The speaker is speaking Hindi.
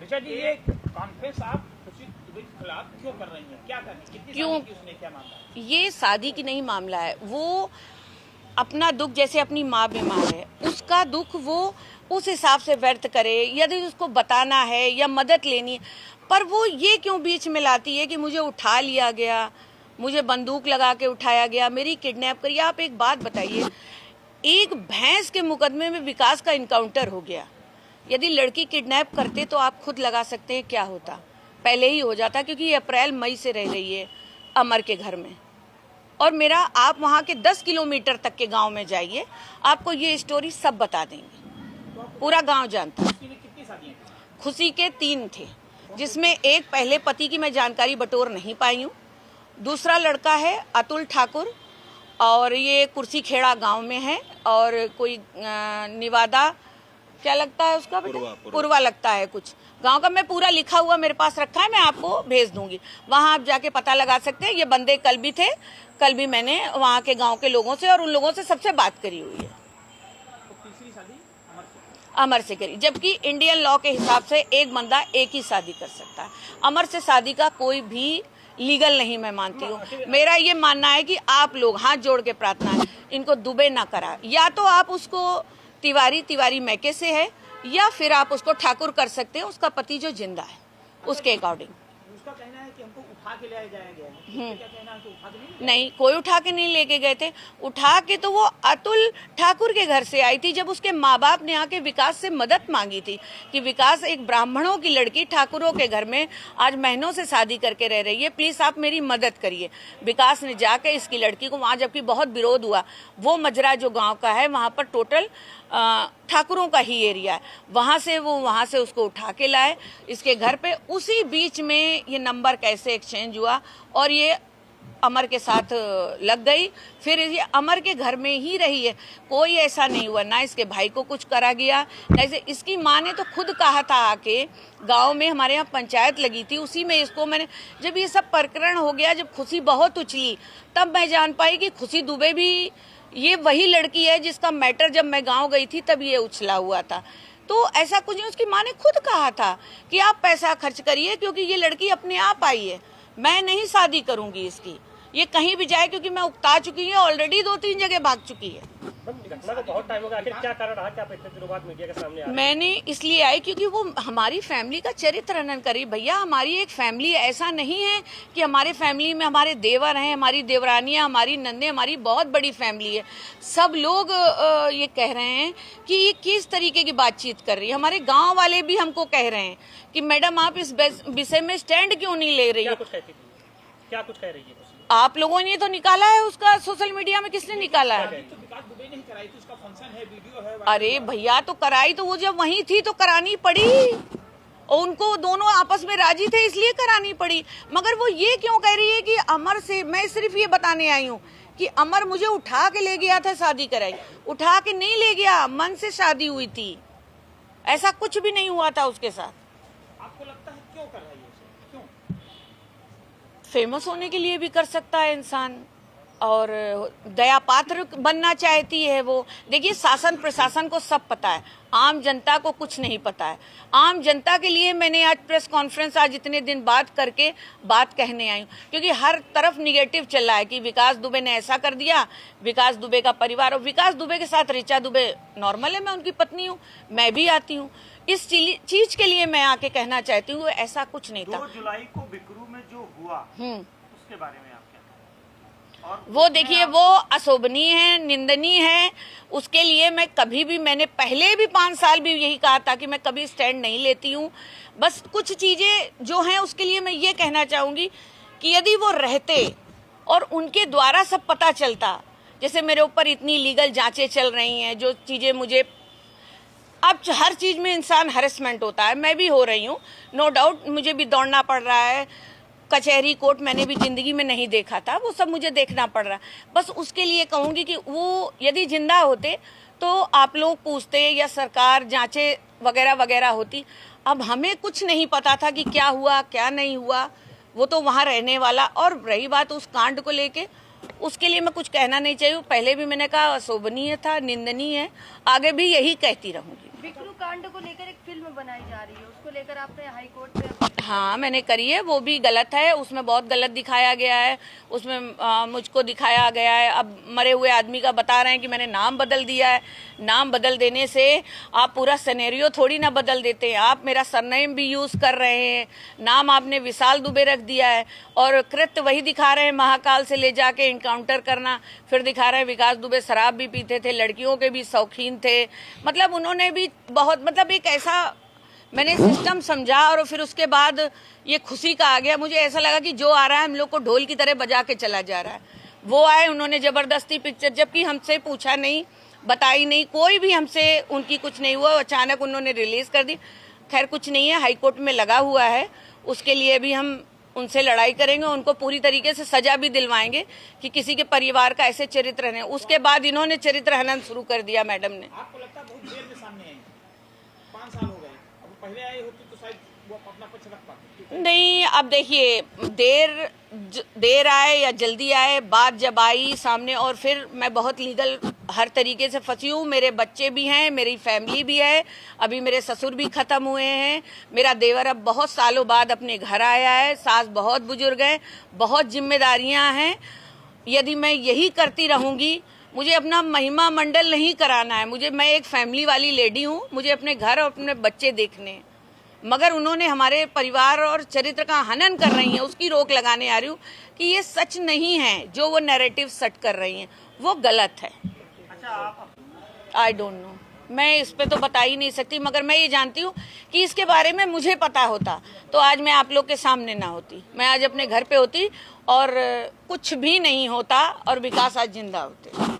ऋचा जी, ये कॉन्फ्रेंस आप खुशी दुबे के खिलाफ क्यों कर रही हैं? क्या करनी, कितनी क्यों? शादी की उसने क्या मामला? ये शादी की नहीं मामला है। वो अपना दुख, जैसे अपनी माँ बीमार है, उसका दुख वो उस हिसाब से व्यर्थ करे, यदि उसको बताना है या मदद लेनी है, पर वो ये क्यों बीच में लाती है कि मुझे उठा लिया गया, मुझे बंदूक लगा के उठाया गया, मेरी किडनैप करी। आप एक बात बताइए, एक भैंस के मुकदमे में विकास का इनकाउंटर हो गया। यदि लड़की किडनैप करते तो आप खुद लगा सकते हैं क्या होता, पहले ही हो जाता, क्योंकि ये अप्रैल मई से रह रही है अमर के घर में। और मेरा, आप वहाँ के 10 किलोमीटर तक के गांव में जाइए, आपको ये स्टोरी सब बता देंगे, पूरा गांव जानता है। कितनी शादियां थी? खुशी के 3 थे, जिसमें एक पहले पति की मैं जानकारी बटोर नहीं पाई हूँ, दूसरा लड़का है अतुल ठाकुर, और ये कुर्सी खेड़ा गांव में है, और कोई निवादा क्या लगता है उसका बेटा, पूर्वा लगता है कुछ गांव का। मैं पूरा लिखा हुआ मेरे पास रखा है, मैं आपको भेज दूंगी, वहां आप जाके पता लगा सकते हैं। ये बंदे कल भी थे, कल भी मैंने वहां के गांव के लोगों से और उन लोगों से सबसे बात करी हुई है। तो तीसरी शादी अमर से करी, जबकि इंडियन लॉ के हिसाब से एक बंदा एक ही शादी कर सकता है। अमर से शादी का कोई भी लीगल नहीं मैं मानती हूँ। मेरा ये मानना है कि आप लोग हाथ जोड़ के प्रार्थना है, इनको दुबे ना करा, या तो आप उसको तिवारी मैके से है, या फिर आप उसको ठाकुर कर सकते हैं, उसका पति जो जिंदा है उसके अकॉर्डिंग। उसका कहना है कि हमको उठा के ले जाया गया है। क्या कहना है कि उठा के नहीं, कोई उठा के नहीं लेके गए थे। उठा के तो वो अतुल ठाकुर के घर से आई थी, जब उसके माँ बाप ने आके विकास से मदद मांगी थी कि विकास, एक ब्राह्मणों की लड़की ठाकुरों के घर में आज महीनों से शादी करके रह रही है, प्लीज आप मेरी मदद करिए। विकास ने जाके इसकी लड़की को वहाँ, जबकि बहुत विरोध हुआ, वो मजरा जो गाँव का है वहाँ पर टोटल ठाकुरों का ही एरिया है, वहाँ से उसको उठा के लाए इसके घर पे। उसी बीच में ये नंबर कैसे एक्सचेंज हुआ और ये अमर के साथ लग गई, फिर ये अमर के घर में ही रही है। कोई ऐसा नहीं हुआ, ना इसके भाई को कुछ करा गया, ना इसकी माँ ने तो खुद कहा था आके, गांव में हमारे यहाँ पंचायत लगी थी, उसी में इसको मैंने, जब ये सब प्रकरण हो गया, जब खुशी बहुत उछली, तब मैं जान पाई कि खुशी दुबे भी ये वही लड़की है जिसका मैटर जब मैं गांव गई थी तब ये उछला हुआ था। तो ऐसा कुछ नहीं, उसकी माँ ने खुद कहा था कि आप पैसा खर्च करिए, क्योंकि ये लड़की अपने आप आई है, मैं नहीं शादी करूंगी इसकी, ये कहीं भी जाए, क्योंकि मैं उकता चुकी है, ऑलरेडी 2-3 जगह भाग चुकी है। घटना को बहुत टाइम हो गया, आखिर क्या कारण रहा कि आप इतने दिनों बाद मीडिया के सामने आ रहे हैं? मैंने इसलिए आई क्योंकि वो हमारी फैमिली का चरित्र हनन करी। भैया, हमारी एक फैमिली, ऐसा नहीं है कि हमारे फैमिली में हमारे देवर हैं, हमारी देवरानियां, हमारी नंदे, हमारी बहुत बड़ी फैमिली है। सब लोग ये कह रहे हैं कि ये किस तरीके की बातचीत कर रही है। हमारे गाँव वाले भी हमको कह रहे हैं कि मैडम आप इस विषय में स्टैंड क्यों नहीं ले रही है। क्या कुछ कह रही है? आप लोगों ने तो निकाला है उसका, सोशल मीडिया में किसने निकाला है? तो विकास दुबे ने ही कराई थी, उसका फंक्शन है, वीडियो है। अरे भैया, तो कराई तो वो जब वहीं थी तो करानी पड़ी, और उनको दोनों आपस में राजी थे इसलिए करानी पड़ी। मगर वो ये क्यों कह रही है कि अमर से, मैं सिर्फ ये बताने आई हूँ कि अमर मुझे उठा के ले गया था, शादी कराई, उठा के नहीं ले गया, मन से शादी हुई थी, ऐसा कुछ भी नहीं हुआ था उसके साथ। आपको लगता है क्यों कर रही है? क्यों? फेमस होने के लिए भी कर सकता है इंसान, और दया पात्र बनना चाहती है वो। देखिए, शासन प्रशासन को सब पता है, आम जनता को कुछ नहीं पता है। आम जनता के लिए मैंने आज प्रेस कॉन्फ्रेंस, आज इतने दिन बाद करके बात कहने आई हूँ, क्योंकि हर तरफ निगेटिव चल रहा है कि विकास दुबे ने ऐसा कर दिया, विकास दुबे का परिवार, और विकास दुबे के साथ ऋचा दुबे नॉर्मल है, मैं उनकी पत्नी हूँ, मैं भी आती हूँ। इस चीज के लिए मैं आके कहना चाहती हूँ, ऐसा कुछ नहीं था। 2 जुलाई को बिकरू में जो हुआ, उसके बारे में आप क्या कहें? और वो देखिए, वो अशोभनीय है, निंदनीय है, उसके लिए मैं कभी भी, मैंने पहले भी 5 साल भी यही कहा था कि मैं कभी स्टैंड नहीं लेती हूँ। बस कुछ चीजें जो हैं उसके लिए मैं ये कहना चाहूंगी कि यदि वो रहते और उनके द्वारा सब पता चलता, जैसे मेरे ऊपर इतनी लीगल जांचें चल रही हैं, जो चीजें मुझे, अब हर चीज में इंसान हरेसमेंट होता है, मैं भी हो रही हूँ, नो डाउट, मुझे भी दौड़ना पड़ रहा है, कचहरी कोर्ट मैंने भी जिंदगी में नहीं देखा था, वो सब मुझे देखना पड़ रहा है। बस उसके लिए कहूंगी कि वो यदि जिंदा होते तो आप लोग पूछते, या सरकार जांचें वगैरह वगैरह होती। अब हमें कुछ नहीं पता था कि क्या हुआ क्या नहीं हुआ, वो तो वहाँ रहने वाला। और रही बात उस कांड को लेके, उसके लिए मैं कुछ कहना नहीं चाहिए, पहले भी मैंने कहा अशोभनीय था, निंदनीय है, आगे भी यही कहती रहूंगी। बिकरू कांड को लेकर एक फिल्म बनाई जा रही है, उसको लेकर आपने हाई कोर्ट में? हाँ, मैंने करी है, वो भी गलत है, उसमें बहुत गलत दिखाया गया है। उसमें मुझको दिखाया गया है, अब मरे हुए आदमी का बता रहे हैं कि मैंने नाम बदल दिया है। नाम बदल देने से आप पूरा सिनेरियो थोड़ी ना बदल देते हैं। आप मेरा सरनेम भी यूज कर रहे हैं, नाम आपने विशाल दुबे रख दिया है, और कृत्य वही दिखा रहे हैं, महाकाल से ले जाके इनकाउंटर करना। फिर दिखा रहे हैं विकास दुबे शराब भी पीते थे, लड़कियों के भी शौकीन थे। मतलब उन्होंने भी बहुत, मतलब एक ऐसा मैंने सिस्टम समझा, और फिर उसके बाद ये खुशी का आ गया। मुझे ऐसा लगा कि जो आ रहा है हम लोग को ढोल की तरह बजा के चला जा रहा है। वो आए, उन्होंने जबरदस्ती पिक्चर, जबकि हमसे पूछा नहीं, बताई नहीं, कोई भी हमसे उनकी कुछ नहीं हुआ, अचानक उन्होंने रिलीज कर दी। खैर कुछ नहीं है, हाई कोर्ट में लगा हुआ है, उसके लिए भी हम उनसे लड़ाई करेंगे, उनको पूरी तरीके से सजा भी दिलवाएंगे कि किसी के परिवार का ऐसे चरित्र है। उसके बाद इन्होंने चरित्र हनन शुरू कर दिया मैडम ने। आपको लगता है बहुत देर में सामने आई, 5 साल हो गए, अब पहले आई होती तो शायद वो अपना पक्ष रख पाते। नहीं, अब देखिए, देर आए या जल्दी आए, बात जब आई सामने, और फिर मैं बहुत लीगल हर तरीके से फंसी हूँ। मेरे बच्चे भी हैं, मेरी फैमिली भी है, अभी मेरे ससुर भी खत्म हुए हैं, मेरा देवर अब बहुत सालों बाद अपने घर आया है, सास बहुत बुजुर्ग है, बहुत जिम्मेदारियां हैं। यदि मैं यही करती रहूंगी, मुझे अपना महिमा मंडल नहीं कराना है, मैं एक फैमिली वाली लेडी हूँ, मुझे अपने घर और अपने बच्चे देखने हैं। मगर उन्होंने हमारे परिवार और चरित्र का हनन कर रही हैं, उसकी रोक लगाने आ रही हूँ कि ये सच नहीं है, जो वो नैरेटिव सेट कर रही हैं वो गलत है। अच्छा, आप आई डोंट नो, मैं इस पे तो बता ही नहीं सकती, मगर मैं ये जानती हूँ कि इसके बारे में मुझे पता होता तो आज मैं आप लोग के सामने ना होती, मैं आज अपने घर पे होती और कुछ भी नहीं होता, और विकास आज जिंदा होते।